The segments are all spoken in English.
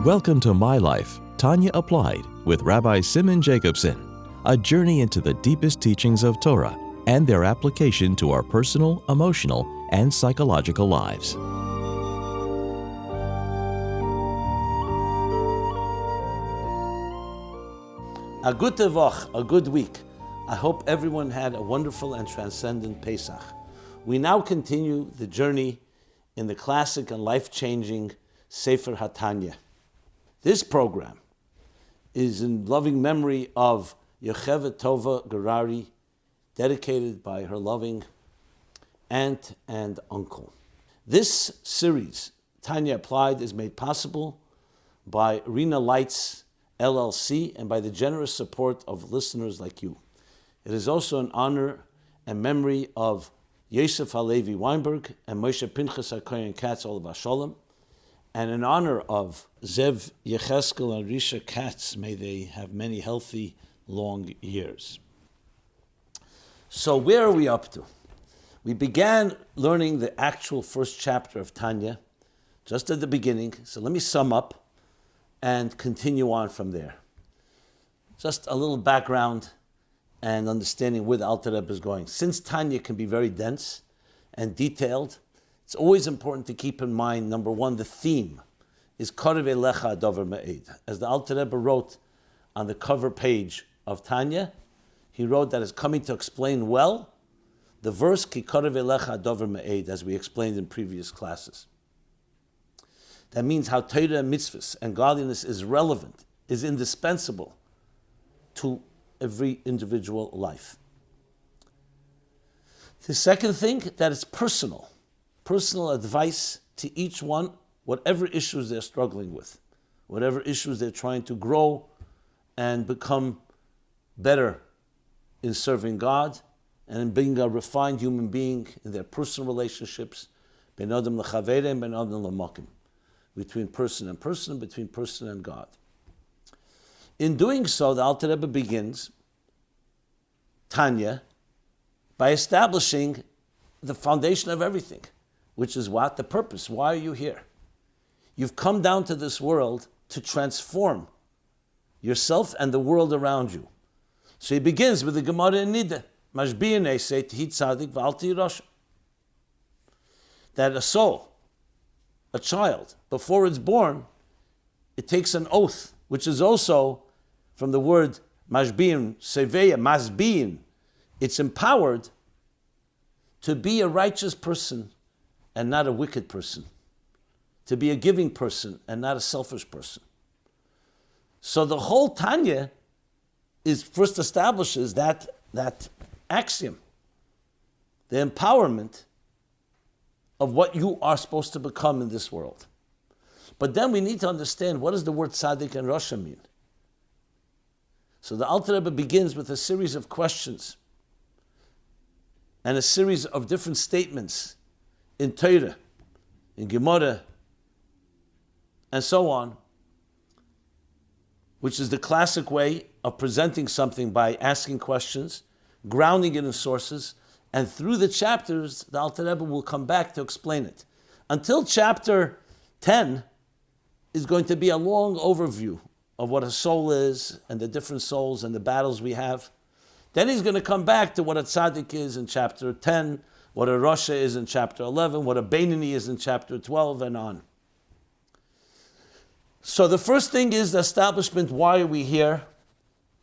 Welcome to MyLife, Tanya Applied with Rabbi Jacobson, a journey into the deepest teachings of Torah and their application to our personal, emotional, and psychological lives. A good tevach, a good week. I hope everyone had a wonderful and transcendent Pesach. We now continue the journey in the classic and life-changing Sefer HaTanya. This program is in loving memory of Yocheved Tova Gerari, dedicated by her loving aunt and uncle. This series, Tanya Applied, is made possible by Rena Lights LLC and by the generous support of listeners like you. It is also an honor and memory of Yosef Halevi Weinberg and Moshe Pinchas HaKoyen Katz Olav Shalom, and in honor of Zev Yecheskel and Risha Katz. May they have many healthy, long years. So where are we up to? We began learning the actual first chapter of Tanya just at the beginning. So let me sum up and continue on from there. Just a little background and understanding where the Alter Rebbe is going. Since Tanya can be very dense and detailed, it's always important to keep in mind, number one, the theme is Karev Elecha Dover Me'ed. As the Alter Rebbe wrote on the cover page of Tanya, he wrote that it's coming to explain well the verse Ki Karev Elecha Dover Me'ed, as we explained in previous classes. That means how Torah and mitzvahs and godliness is relevant, is indispensable to every individual life. The second thing, that it's personal advice to each one, whatever issues they're struggling with, whatever issues they're trying to grow and become better in serving God and in being a refined human being in their personal relationships, ben adam l'chavere and ben adam l'makim, between person and person, between person and God. In doing so, the Alter Rebbe begins Tanya by establishing the foundation of everything, which is what? The purpose. Why are you here? You've come down to this world to transform yourself and the world around you. So he begins with the Gemara in Nida, Mashbiyan Esei Tehi Tzadik V'al Tehi Rasha. That a soul, a child, before it's born, it takes an oath, which is also from the word Mashbiyan, Seveya, Masbiyan. It's empowered to be a righteous person and not a wicked person, to be a giving person and not a selfish person. So the whole Tanya first establishes that axiom, the empowerment of what you are supposed to become in this world. But then we need to understand, what does the word tzaddik and rasha mean? So the Alter Rebbe begins with a series of questions and a series of different statements in Torah, in Gemara, and so on, which is the classic way of presenting something by asking questions, grounding it in sources, and through the chapters, the Alter Rebbe will come back to explain it. Until chapter 10 is going to be a long overview of what a soul is, and the different souls and the battles we have. Then he's going to come back to what a tzaddik is in chapter 10, what a rasha is in chapter 11, what a bainoni is in chapter 12, and on. So the first thing is the establishment, why are we here,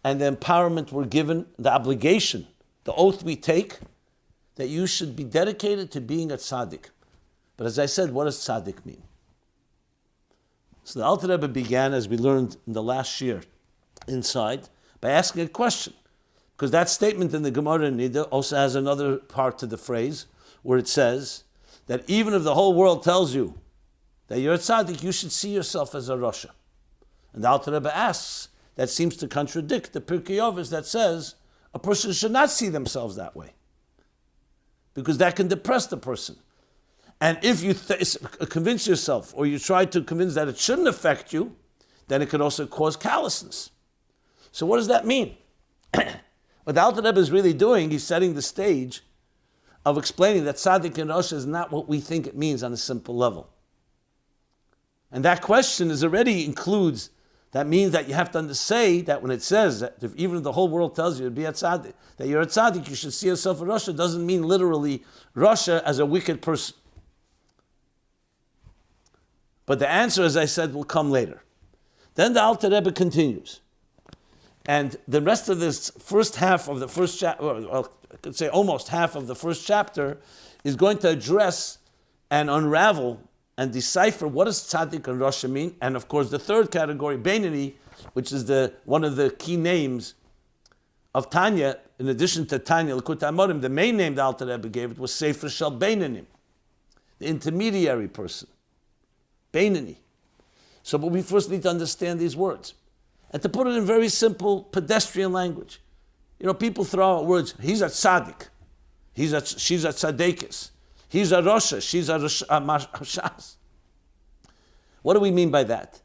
and the empowerment we're given, the obligation, the oath we take, that you should be dedicated to being a tzaddik. But as I said, what does tzaddik mean? So the Alter Rebbe began, as we learned in the last year inside, by asking a question. Because that statement in the Gemara in Nida also has another part to the phrase where it says that even if the whole world tells you that you're a tzaddik, you should see yourself as a rasha. And the Alter Rebbe asks, that seems to contradict the Pirkei Avos that says a person should not see themselves that way, because that can depress the person. And if you convince yourself, or you try to convince that it shouldn't affect you, then it could also cause callousness. So what does that mean? What the Alter Rebbe is really doing, he's setting the stage of explaining that tzaddik and rasha is not what we think it means on a simple level. And that question already includes, that means that you have to say that when it says that if even if the whole world tells you to be a tzaddik, that you're a tzaddik, you should see yourself a Rasha, doesn't mean literally Rasha as a wicked person. But the answer, as I said, will come later. Then the Alter Rebbe continues. And the rest of this first half of the first chapter, or I could say almost half of the first chapter, is going to address and unravel and decipher what does tzaddik and rasha mean. And of course the third category, bainoni, which is one of the key names of Tanya, in addition to Tanya, L'kut Amorim, the main name the Alter Rebbe gave it was Sefer Shel Bainonim, the intermediary person. Bainoni. So, but we first need to understand these words. And to put it in very simple pedestrian language. People throw out words, he's a tzaddik, she's a tzaddikis, he's a rosha, she's a shas. What do we mean by that?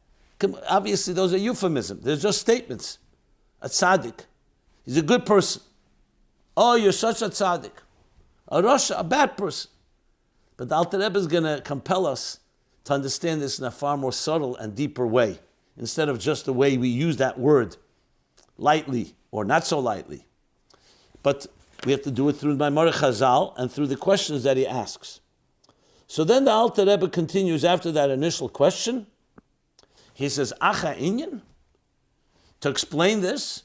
Obviously, those are euphemisms. They're just statements. A tzaddik, he's a good person. Oh, you're such a tzaddik. A rosha, a bad person. But the Alter Rebbe is going to compel us to understand this in a far more subtle and deeper way, instead of just the way we use that word lightly or not so lightly. But we have to do it through Maimar Chazal and through the questions that he asks. So then the Alter Rebbe continues after that initial question. He says, Acha Inyan. To explain this,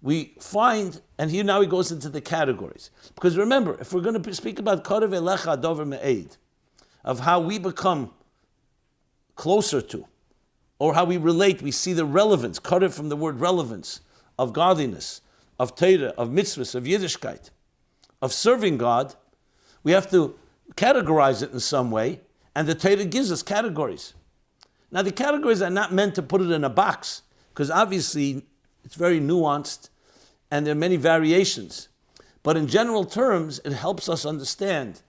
we find, and here now he goes into the categories. Because remember, if we're going to speak about Karev Elecha Dover Me'ed, of how we become closer to, or how we relate, we see the relevance, Karev from the word relevance, of godliness, of Torah, of mitzvahs, of Yiddishkeit, of serving God, we have to categorize it in some way, and the Torah gives us categories. Now the categories are not meant to put it in a box, because obviously it's very nuanced, and there are many variations. But in general terms, it helps us understand.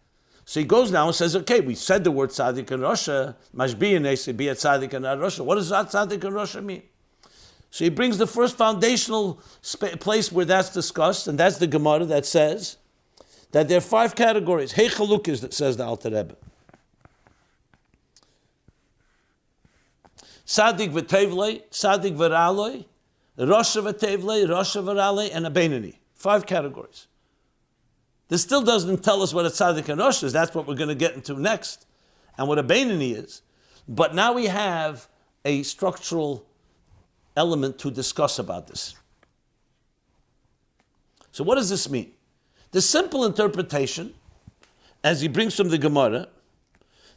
So he goes now and says, okay, we said the word tzaddik and rasha, mashbiyan be a tzaddik and a rasha. What does that tzaddik and rasha mean? So he brings the first foundational place where that's discussed, and that's the Gemara that says that there are 5 categories. Hey chalukis, that says the Alter Rebbe. Tzaddik v'tevlei, tzaddik v'raloi, rasha v'tevlei, rasha v'raloi, and a bainoni. 5 categories. This still doesn't tell us what a tzaddik and rasha is. That's what we're going to get into next, and what a bainoni is. But now we have a structural element to discuss about this. So what does this mean? The simple interpretation, as he brings from the Gemara,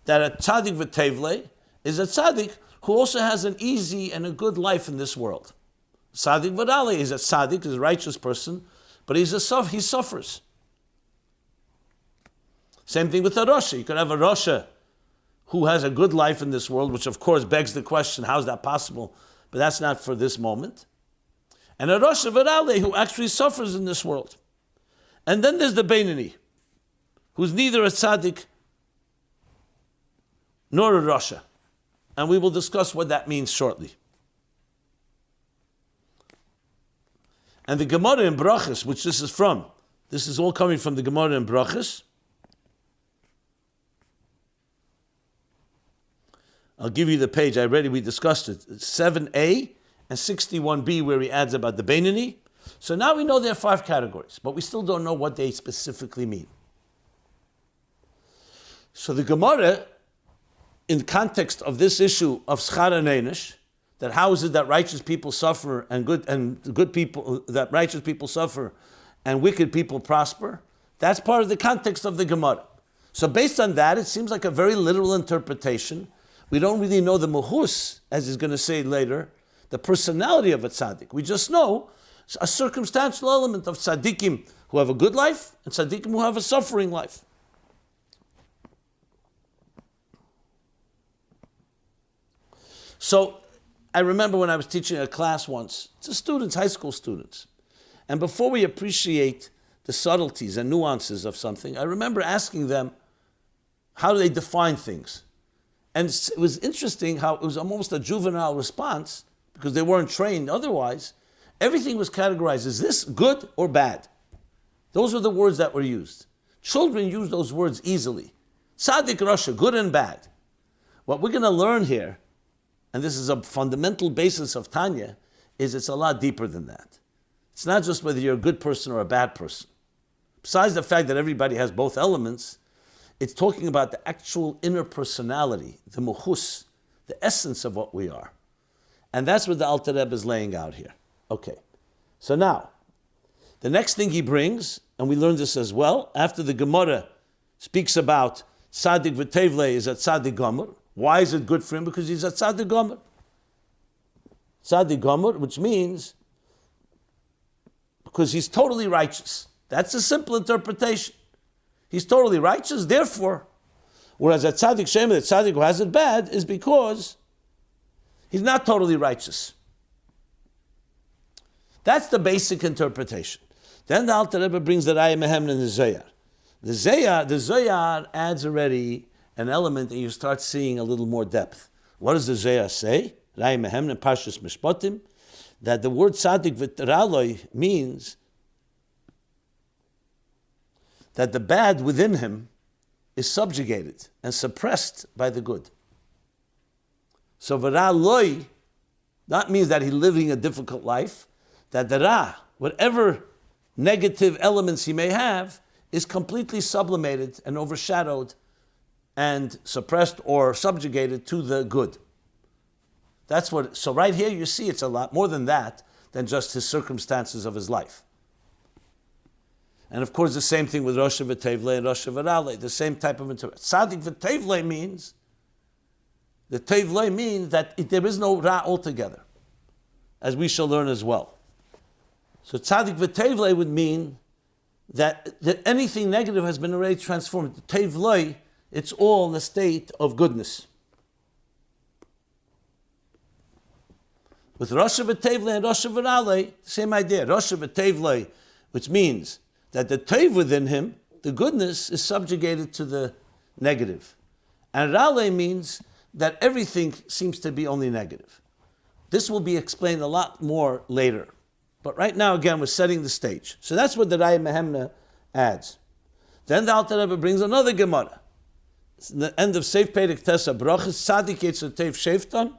that a tzaddik v'tevlei is a tzaddik who also has an easy and a good life in this world. Tzaddik v'ralei is a tzaddik, is a righteous person, but he suffers. Same thing with a rasha. You could have a rasha who has a good life in this world, which of course begs the question, how is that possible? But that's not for this moment. And a rasha v'ralei who actually suffers in this world. And then there's the bainoni, who's neither a tzaddik nor a rasha. And we will discuss what that means shortly. And the Gemara in Brachos, which this is all coming from the Gemara in Brachos. I'll give you the page. We discussed it. It's 7a and 61b, where he adds about the bainoni. So now we know there are 5 categories, but we still don't know what they specifically mean. So the Gemara, in the context of this issue of schar haneinish, that how is it that righteous people suffer and good people, that righteous people suffer and wicked people prosper, that's part of the context of the Gemara. So based on that, it seems like a very literal interpretation. We don't really know the muhus, as he's going to say later, the personality of a tzaddik. We just know a circumstantial element of tzaddikim who have a good life and tzaddikim who have a suffering life. So I remember when I was teaching a class once to students, high school students, and before we appreciate the subtleties and nuances of something, I remember asking them, how do they define things? And it was interesting how it was almost a juvenile response, because they weren't trained otherwise. Everything was categorized. Is this good or bad? Those were the words that were used. Children use those words easily. Tzaddik rasha, good and bad. What we're going to learn here and this is a fundamental basis of Tanya, is it's a lot deeper than that. It's not just whether you're a good person or a bad person. Besides the fact that everybody has both elements, it's talking about the actual inner personality, the muchus, the essence of what we are. And that's what the Alter Rebbe is laying out here. Okay, so now, the next thing he brings, and we learned this as well, after the Gemara speaks about Tzaddik v'Tevle is a Tzaddik Gomer. Why is it good for him? Because he's a Tzaddik Gomer. Tzaddik Gomer, which means because he's totally righteous. That's a simple interpretation. He's totally righteous, therefore, whereas a Tzaddik Shem, the Tzaddik who has it bad, is because he's not totally righteous. That's the basic interpretation. Then the Alter Rebbe brings the Raya Mehemna and the Zohar. The Zohar adds already an element and you start seeing a little more depth. What does the Zohar say? Raya Mehemna, Parshas Mishpatim, that the word Tzaddik v'Raloi means that the bad within him is subjugated and suppressed by the good. So v'Raloi, that means that he's living a difficult life, that the Ra, whatever negative elements he may have, is completely sublimated and overshadowed and suppressed or subjugated to the good. That's what, so right here you see it's a lot more than that, than just his circumstances of his life. And of course the same thing with Rosh v'Tevle and Rosh v'Ralei, the same type of interpretation. Tzaddik v'Tevle means, the Tevle means that there is no Ra altogether, as we shall learn as well. So Tzaddik v'Tevle would mean that anything negative has been already transformed. Tevle, it's all in a state of goodness. With Rosh v'Tevle and Rosh v'Ralei, same idea. Rosh v'Tevle, which means that the Tev within him, the goodness, is subjugated to the negative. And Ralei means that everything seems to be only negative. This will be explained a lot more later. But right now, again, we're setting the stage. So that's what the Raya Mehemna adds. Then the Alter Rebbe brings another Gemara. It's in the end of Seif Perek Tesa Brachas, Tzaddik Yetzer Tev Shefton,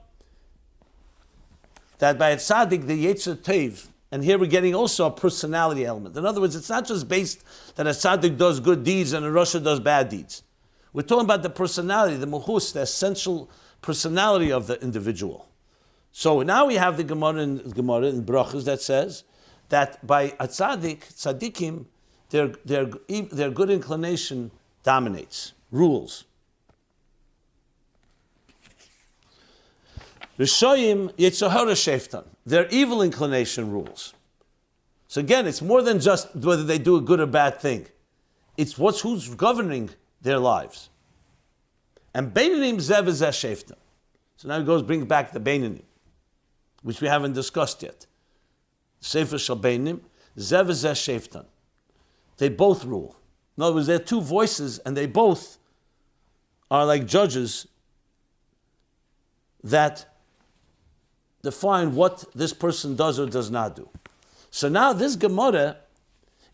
that by a Tzaddik, the Yetzer Tev, and here we're getting also a personality element. In other words, it's not just based that a Tzaddik does good deeds and a Rasha does bad deeds. We're talking about the personality, the muhus, the essential personality of the individual. So now we have the Gemara in Brachos that says that by a tzaddikim, their good inclination dominates, rules. Rishoyim Yetzirah Sheftan, their evil inclination rules. So again, it's more than just whether they do a good or bad thing. It's who's governing their lives. And bainonim zev zeh sheftan. So now he brings back the bainonim, which we haven't discussed yet. Sefer shel bainonim zev zeh sheftan. They both rule. In other words, there are two voices, and they both are like judges that define what this person does or does not do. So now this Gemara,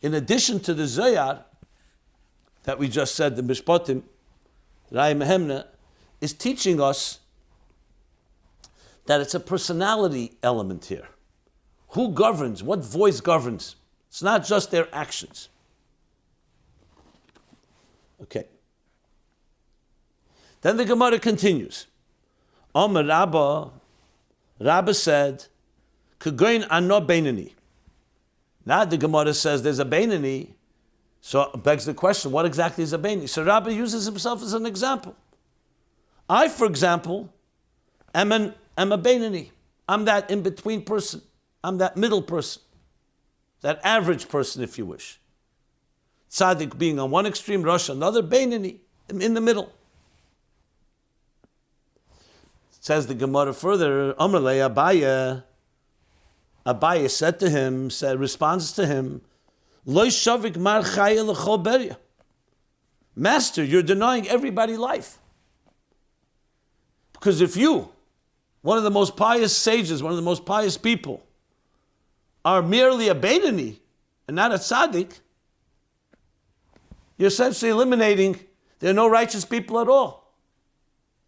in addition to the Zohar that we just said, the Mishpatim, Raya Mehemna, is teaching us that it's a personality element here. Who governs? What voice governs? It's not just their actions. Okay. Then the Gemara continues. Omer Rabbi said, Kagoin ano bainoni. Now the Gemara says there's a bainoni, so it begs the question, what exactly is a bainoni? So Rabbi uses himself as an example. I, for example, am a bainoni. I'm that in-between person. I'm that middle person. That average person, if you wish. Tzaddik being on one extreme, Rosh another, bainoni, in the middle. Says the Gemara further, Amalei Abaye said to him, responds to him, Lo shavik mar chaya l'chol beria. Master, you're denying everybody life. Because if you, one of the most pious sages, one of the most pious people, are merely a bainoni and not a tzaddik, you're essentially eliminating, there are no righteous people at all.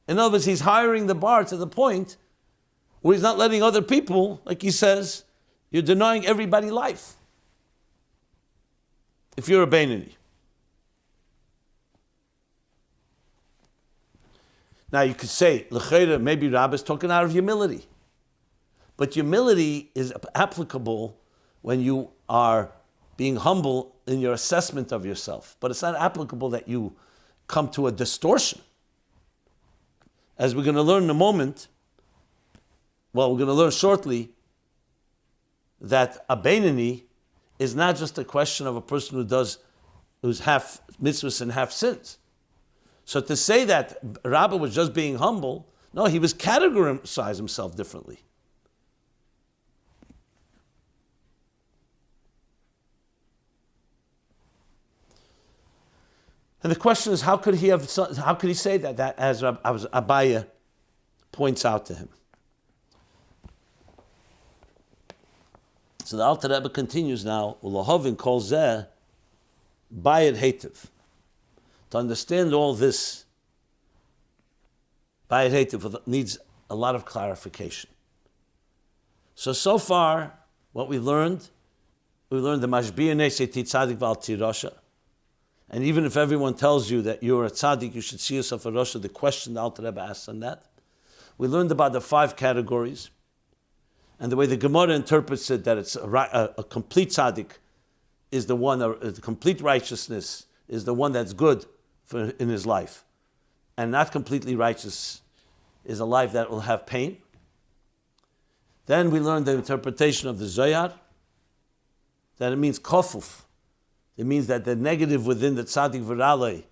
In other words, he's hiring the bar to the point or he's not letting other people, like he says, you're denying everybody life. If you're a bainoni. Now you could say, l'cheira, maybe Rabbi is talking out of humility. But humility is applicable when you are being humble in your assessment of yourself. But it's not applicable that you come to a distortion. As we're going to learn in a moment, we're going to learn shortly that a bainoni is not just a question of a person who's half mitzvahs and half sins. So to say that Rabbi was just being humble, no, he was categorizing himself differently. And the question is, how could he say that as Abaya points out to him? So the Alter Rebbe continues now, Ulahovin kol zeh bayit hetiv. To understand all this, bayit hetiv needs a lot of clarification. So far, what we learned the mashbiya nesei titzadik val tirasha. And even if everyone tells you that you're a tzaddik, you should see yourself a rasha, the question the Alter Rebbe asks on that. We learned about the 5 categories, and the way the Gemara interprets it, that it's a complete tzaddik is the one, the complete righteousness is the one that's good in his life. And not completely righteous is a life that will have pain. Then we learned the interpretation of the Zohar, that it means kofuf. It means that the negative within the tzaddik v'ralei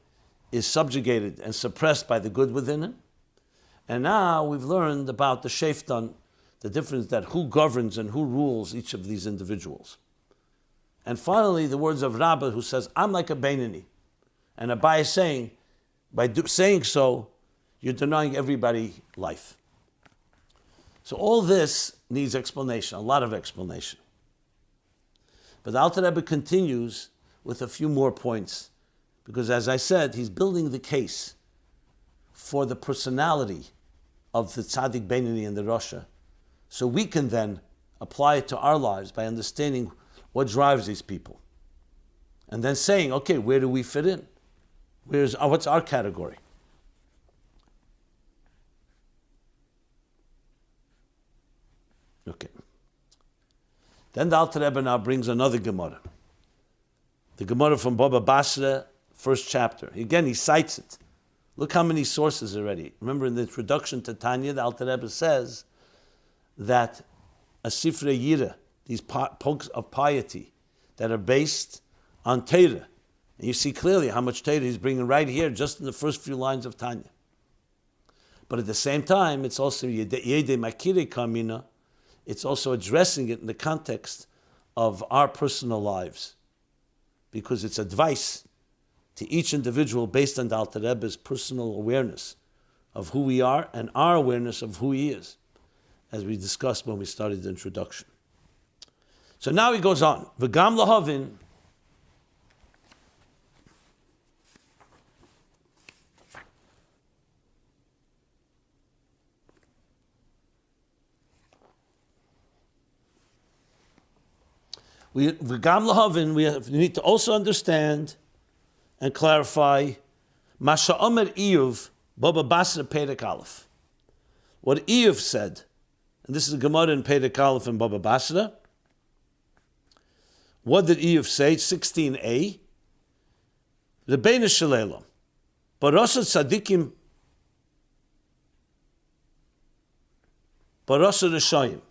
is subjugated and suppressed by the good within him. And now we've learned about the shefton, the difference that who governs and who rules each of these individuals. And finally, the words of Rabbi, who says, I'm like a bainoni. And Abai is saying, saying so, you're denying everybody life. So all this needs explanation, a lot of explanation. But the Alter Rebbe continues with a few more points, because as I said, he's building the case for the personality of the tzaddik bainoni and the rasha, so we can then apply it to our lives by understanding what drives these people, and then saying, okay, where do we fit in? What's our category? Okay. Then the Alter Rebbe now brings another Gemara. The Gemara from Baba Basra, first chapter. Again, he cites it. Look how many sources already. Remember in the introduction to Tanya, the Alter Rebbe says that a Sifrei Yira, these books of piety that are based on Torah. And you see clearly how much Torah he's bringing right here, just in the first few lines of Tanya. But at the same time, it's also Yedei Makire Kamina. It's also addressing it in the context of our personal lives, because it's advice to each individual based on the Alter Rebbe's personal awareness of who we are and our awareness of who he is, as we discussed when we started the introduction. So now he goes on. V'gam lahavin, we need to also understand and clarify Masha Omer Iyuv Baba Basra Perek Aleph. What Iyuv said, and this is a Gemara in Perek Aleph and Baba Basra. What did Iyuv say? 16a. Rebbeinu Shalom. Barasa Tzadikim. Barasa Rishayim.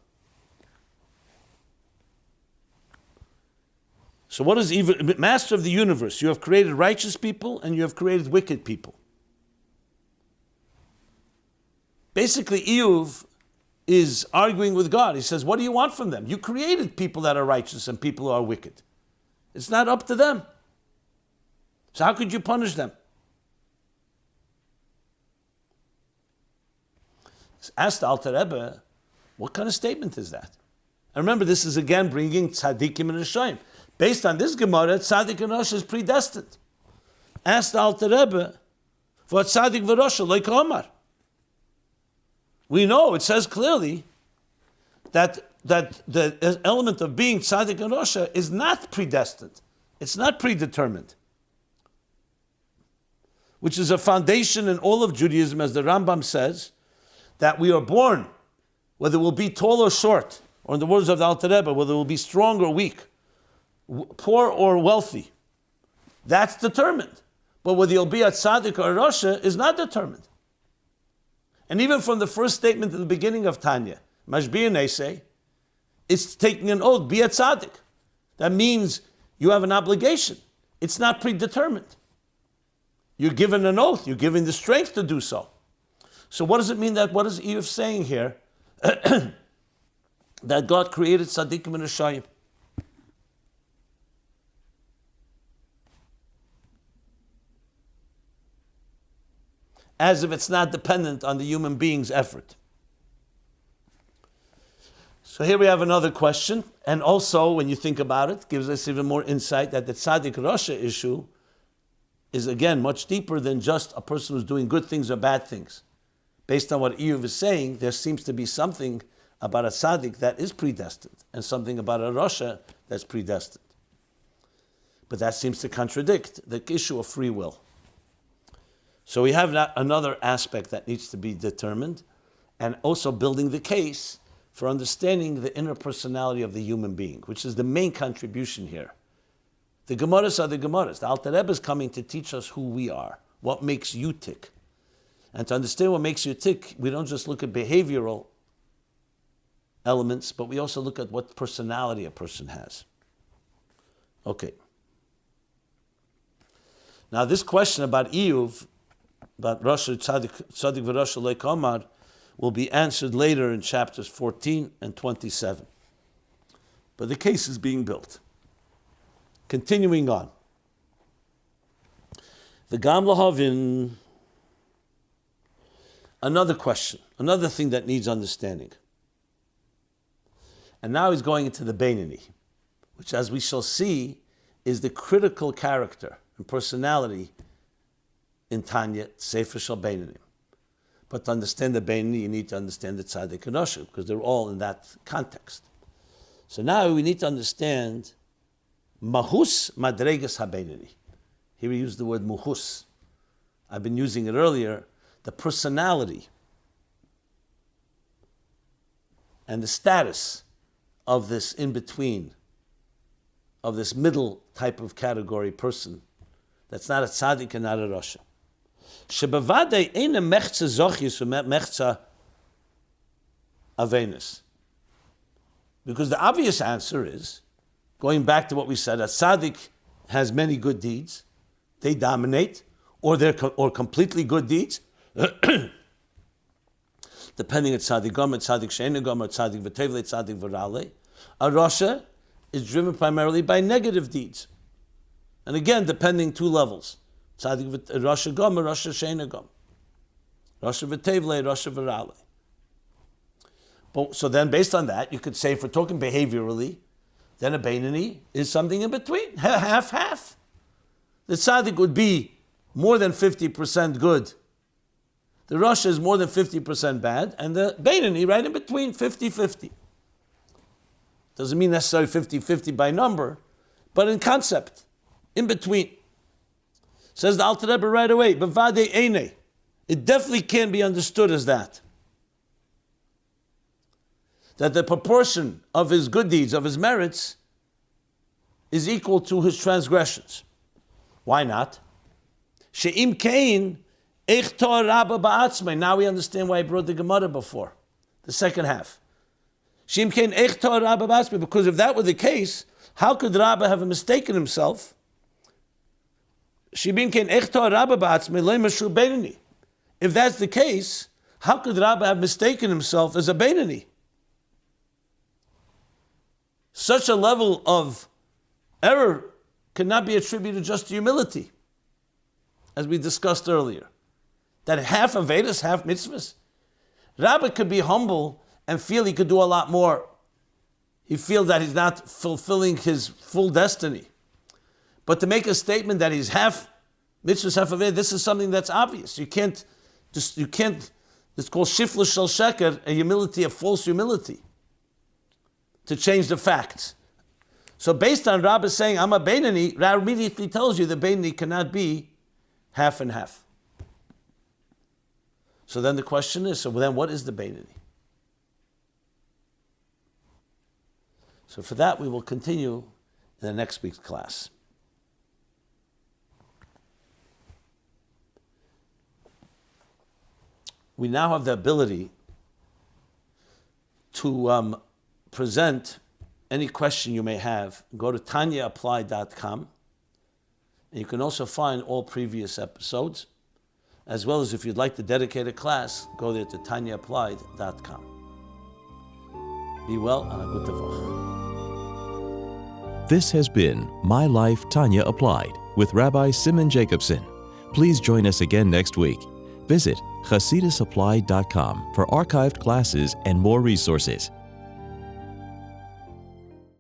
So what is evil? Master of the universe, you have created righteous people and you have created wicked people. Basically, Iyuv is arguing with God. He says, what do you want from them? You created people that are righteous and people who are wicked. It's not up to them. So how could you punish them? Ask the Alter Rebbe, what kind of statement is that? And remember, this is again bringing tzaddikim and rishayim. Based on this Gemara, tzaddik and rasha is predestined. Ask the Alter Rebbe for tzaddik v'rasha like Omar. We know, it says clearly that the element of being tzaddik and rasha is not predestined. It's not predetermined, which is a foundation in all of Judaism, as the Rambam says, that we are born, whether we'll be tall or short, or in the words of the Alter Rebbe, whether we'll be strong or weak, poor or wealthy. That's determined. But whether you'll be a tzaddik or a rasha is not determined. And even from the first statement at the beginning of Tanya, Mashbir Nesei, it's taking an oath, be a tzaddik. That means you have an obligation. It's not predetermined. You're given an oath. You're given the strength to do so. So what does it mean what is Eve saying here? That God created tzaddikim and rashayim. As if it's not dependent on the human being's effort. So here we have another question, and also when you think about it, gives us even more insight that the tzaddik rasha issue is again much deeper than just a person who's doing good things or bad things. Based on what Iyuv is saying, there seems to be something about a tzaddik that is predestined, and something about a rasha that's predestined. But that seems to contradict the issue of free will. So we have another aspect that needs to be determined, and also building the case for understanding the inner personality of the human being, which is the main contribution here. The Gemaras are the Gemaras. The Alter Rebbe is coming to teach us who we are, what makes you tick. And to understand what makes you tick, we don't just look at behavioral elements, but we also look at what personality a person has. Okay. Now this question about Iyuv, about Rasha Tzaddik v'Rasha Leikamar, will be answered later in chapters 14 and 27. But the case is being built. Continuing on. The Gam Lahavin, another question, another thing that needs understanding. And now he's going into the bainoni, which, as we shall see, is the critical character and personality in Tanya, Sefer Shal Bainonim. But to understand the bainoni, you need to understand the tzaddik and rasha, because they're all in that context. So now we need to understand mahus madregas habainoni. Here we use the word muhus. I've been using it earlier. The personality and the status of this in-between, of this middle type of category person that's not a tzaddik and not a rasha. Shebavadei ein mechza zochis mechza avenis. Because the obvious answer is, going back to what we said, a tzaddik has many good deeds, they dominate, or they're completely good deeds, depending on tzaddik gomer, tzaddik she'eino gomer, tzaddik v'tevle, tzaddik v'rale. A rasha is driven primarily by negative deeds. And again, depending two levels. Tzaddik rasha gomer, rasha she'eino gomer. Rasha v'tevle, rasha v'rale. So then based on that, you could say, if we're talking behaviorally, then a bainoni is something in between, half-half. The tzaddik would be more than 50% good. The rasha is more than 50% bad, and the bainoni right in between, 50-50. Doesn't mean necessarily 50-50 by number, but in concept, in between. Says the Alter Rebbe right away, b'vadei eine. It definitely can be understood as that. That the proportion of his good deeds, of his merits, is equal to his transgressions. Why not? She'im kein eich tor rabba ba'atzmei. Now we understand why I brought the Gemara before, the second half. She'im kein eich tor rabba ba'atzmei. Because if that were the case, how could Rabba have mistaken himself? She'im kein eich tor rabba ba'atzmei lo yimashru bainoni. If that's the case, how could Rabba have mistaken himself as a bainoni? Such a level of error cannot be attributed just to humility, as we discussed earlier. That half of Vedas, half mitzvahs. Rabbi could be humble and feel he could do a lot more. He feels that he's not fulfilling his full destiny. But to make a statement that he's half mitzvahs, half of Vedas, this is something that's obvious. You can't, it's called shifla shel sheker, a humility, a false humility. to change the facts. So based on Rabbi saying, I'm a bainoni, Rabbi immediately tells you the bainoni cannot be half and half. So then the question is, so then what is the bainoni? So for that, we will continue in the next week's class. We now have the ability to present any question you may have. Go to TanyaApply.com, and you can also find all previous episodes, as well as if you'd like to dedicate a class, go there to TanyaApply.com. Be well and a good tevach. This has been My Life, Tanya Applied with Rabbi Simon Jacobson. Please join us again next week. Visit ChasidusApply.com for archived classes and more resources.